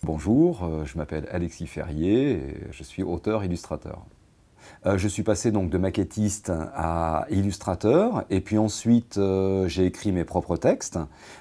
Bonjour, je m'appelle Alexis Ferrier et je suis auteur-illustrateur. Je suis passé donc de maquettiste à illustrateur et puis ensuite j'ai écrit mes propres textes.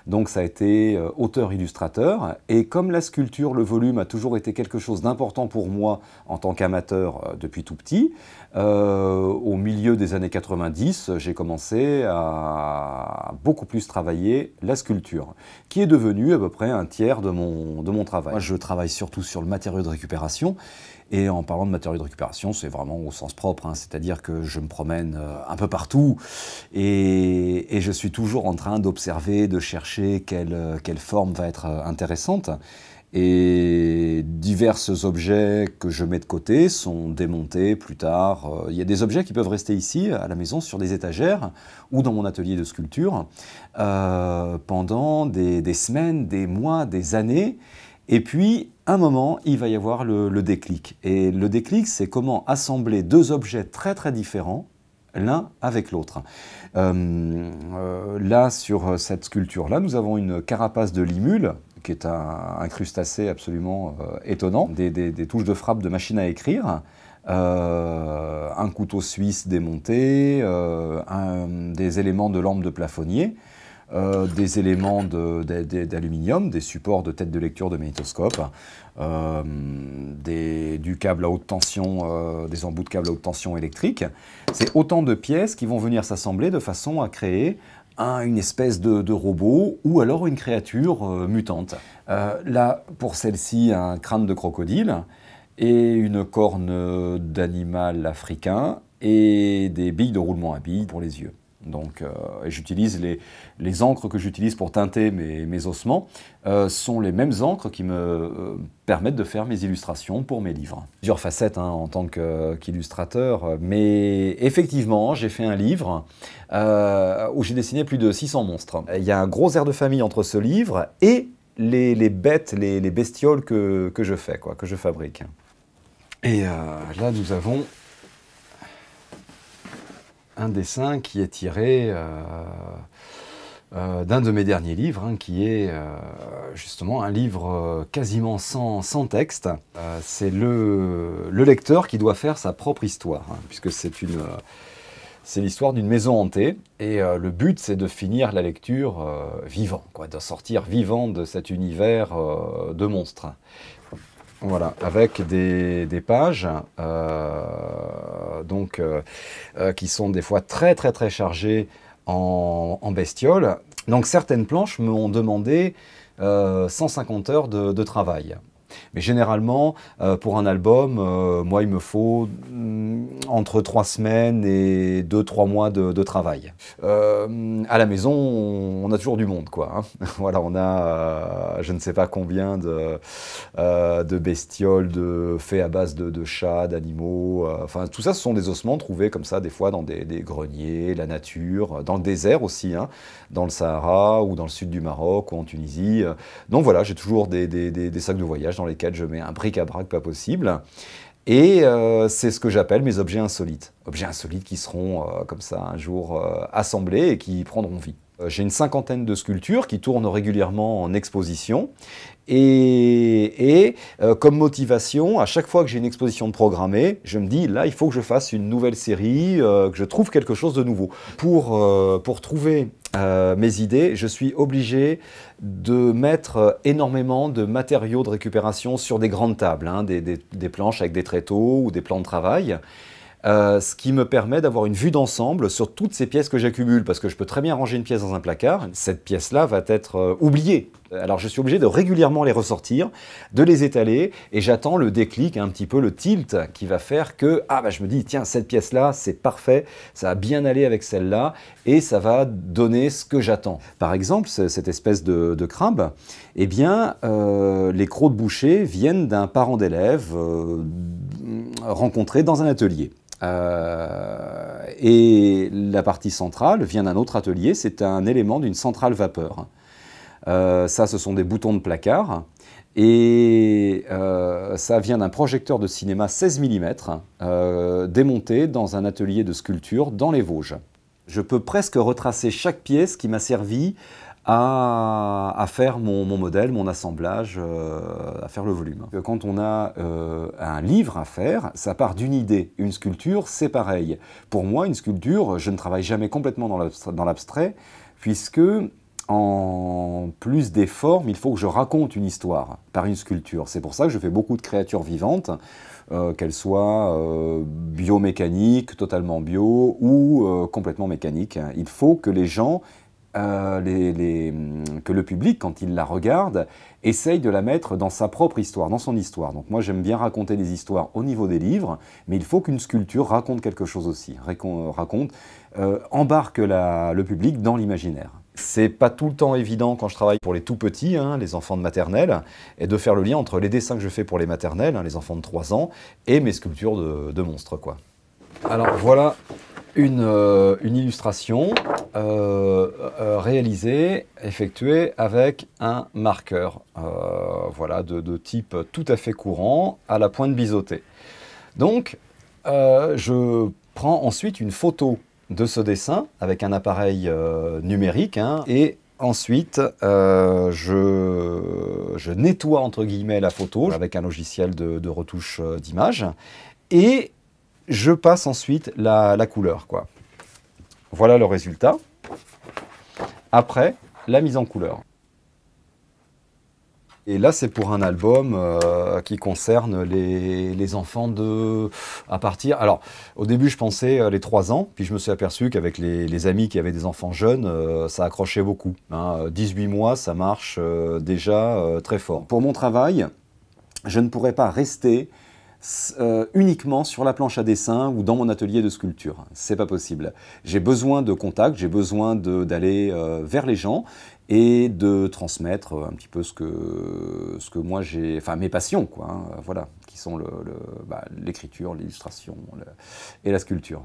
Donc ça a été auteur-illustrateur et comme la sculpture, le volume a toujours été quelque chose d'important pour moi en tant qu'amateur depuis tout petit, au milieu des années 90, j'ai commencé à beaucoup plus travailler la sculpture, qui est devenue à peu près un tiers de mon travail. Moi, je travaille surtout sur le matériau de récupération. Et en parlant de matériaux de récupération, c'est vraiment au sens propre, hein, c'est-à-dire que je me promène un peu partout et je suis toujours en train d'observer, de chercher quelle forme va être intéressante. Et divers objets que je mets de côté sont démontés plus tard. Il y a des objets qui peuvent rester ici, à la maison, sur des étagères ou dans mon atelier de sculpture pendant des semaines, des mois, des années. Et puis, à un moment, il va y avoir le déclic. Et le déclic, c'est comment assembler deux objets très très différents, l'un avec l'autre. Là, sur cette sculpture-là, nous avons une carapace de limule, qui est un crustacé absolument étonnant, des touches de frappe de machine à écrire, un couteau suisse démonté, des éléments de lampe de plafonnier, des éléments d'aluminium, des supports de tête de lecture de magnétoscope, du câble à haute tension, des embouts de câble à haute tension électrique. C'est autant de pièces qui vont venir s'assembler de façon à créer une espèce de robot ou alors une créature mutante. Là, pour celle-ci, un crâne de crocodile et une corne d'animal africain et des billes de roulement à billes pour les yeux. Donc, j'utilise les encres que j'utilise pour teinter mes ossements sont les mêmes encres qui me permettent de faire mes illustrations pour mes livres. Plusieurs facettes hein, en tant qu'illustrateur, mais effectivement, j'ai fait un livre où j'ai dessiné plus de 600 monstres. Il y a un gros air de famille entre ce livre et les bêtes, les bestioles que je fais, que je fabrique. Et là, nous avons un dessin qui est tiré d'un de mes derniers livres, hein, qui est justement un livre quasiment sans texte. C'est le lecteur qui doit faire sa propre histoire, hein, puisque c'est l'histoire d'une maison hantée, et le but c'est de finir la lecture vivant, de sortir vivant de cet univers de monstres. Voilà, avec des pages qui sont des fois très chargées en bestioles. Donc certaines planches m'ont demandé 150 heures de travail. Mais généralement, pour un album, moi, il me faut entre 3 semaines et 2-3 mois de travail. À la maison, on a toujours du monde, hein. Voilà, on a je ne sais pas combien de bestioles faits à base de chats, d'animaux. Enfin, tout ça, ce sont des ossements trouvés comme ça, des fois dans des greniers, la nature, dans le désert aussi, hein, dans le Sahara ou dans le sud du Maroc ou en Tunisie. Donc voilà, j'ai toujours des sacs de voyage dans lesquels je mets un bric-à-brac pas possible. Et c'est ce que j'appelle mes objets insolites. Objets insolites qui seront comme ça un jour assemblés et qui prendront vie. J'ai une 50aine de sculptures qui tournent régulièrement en exposition. Et comme motivation, à chaque fois que j'ai une exposition de programmée, je me dis, là, il faut que je fasse une nouvelle série, que je trouve quelque chose de nouveau. Pour trouver mes idées, je suis obligé de mettre énormément de matériaux de récupération sur des grandes tables, hein, des planches avec des tréteaux ou des plans de travail. Ce qui me permet d'avoir une vue d'ensemble sur toutes ces pièces que j'accumule, parce que je peux très bien ranger une pièce dans un placard, cette pièce-là va être oubliée. Alors je suis obligé de régulièrement les ressortir, de les étaler, et j'attends le déclic, un petit peu le tilt, qui va faire que, je me dis, tiens, cette pièce-là, c'est parfait, ça va bien aller avec celle-là, et ça va donner ce que j'attends. Par exemple, cette espèce de crabe, eh bien, les crocs de boucher viennent d'un parent d'élève rencontré dans un atelier. Et la partie centrale vient d'un autre atelier, c'est un élément d'une centrale vapeur. Ça, ce sont des boutons de placard. Et ça vient d'un projecteur de cinéma 16 mm démonté dans un atelier de sculpture dans les Vosges. Je peux presque retracer chaque pièce qui m'a servi à faire mon modèle, mon assemblage, à faire le volume. Quand on a un livre à faire, ça part d'une idée. Une sculpture, c'est pareil. Pour moi, une sculpture, je ne travaille jamais complètement dans l'abstrait, puisque en plus des formes, il faut que je raconte une histoire par une sculpture. C'est pour ça que je fais beaucoup de créatures vivantes, qu'elles soient biomécaniques, totalement bio ou complètement mécaniques. Il faut que les gens, que le public, quand il la regarde, essaye de la mettre dans sa propre histoire, dans son histoire. Donc moi, j'aime bien raconter des histoires au niveau des livres, mais il faut qu'une sculpture raconte quelque chose aussi, embarque le public dans l'imaginaire. C'est pas tout le temps évident quand je travaille pour les tout petits, hein, les enfants de maternelle, et de faire le lien entre les dessins que je fais pour les maternelles, hein, les enfants de 3 ans, et mes sculptures de monstres, quoi. Alors voilà une illustration réalisée, effectuée avec un marqueur, voilà, de type tout à fait courant, à la pointe biseautée. Donc, je prends ensuite une photo de ce dessin avec un appareil numérique, hein, et ensuite je nettoie entre guillemets la photo avec un logiciel de retouche d'image et je passe ensuite la couleur, quoi. Voilà le résultat après la mise en couleur. Et là, c'est pour un album qui concerne les enfants à partir... Alors, au début, je pensais les 3 ans, puis je me suis aperçu qu'avec les amis qui avaient des enfants jeunes, ça accrochait beaucoup. Hein. 18 mois, ça marche déjà très fort. Pour mon travail, je ne pourrais pas rester uniquement sur la planche à dessin ou dans mon atelier de sculpture. C'est pas possible. J'ai besoin de contact, j'ai besoin d'aller vers les gens et de transmettre un petit peu ce que moi j'ai, enfin mes passions, quoi, hein, voilà, qui sont l'écriture, l'illustration et la sculpture.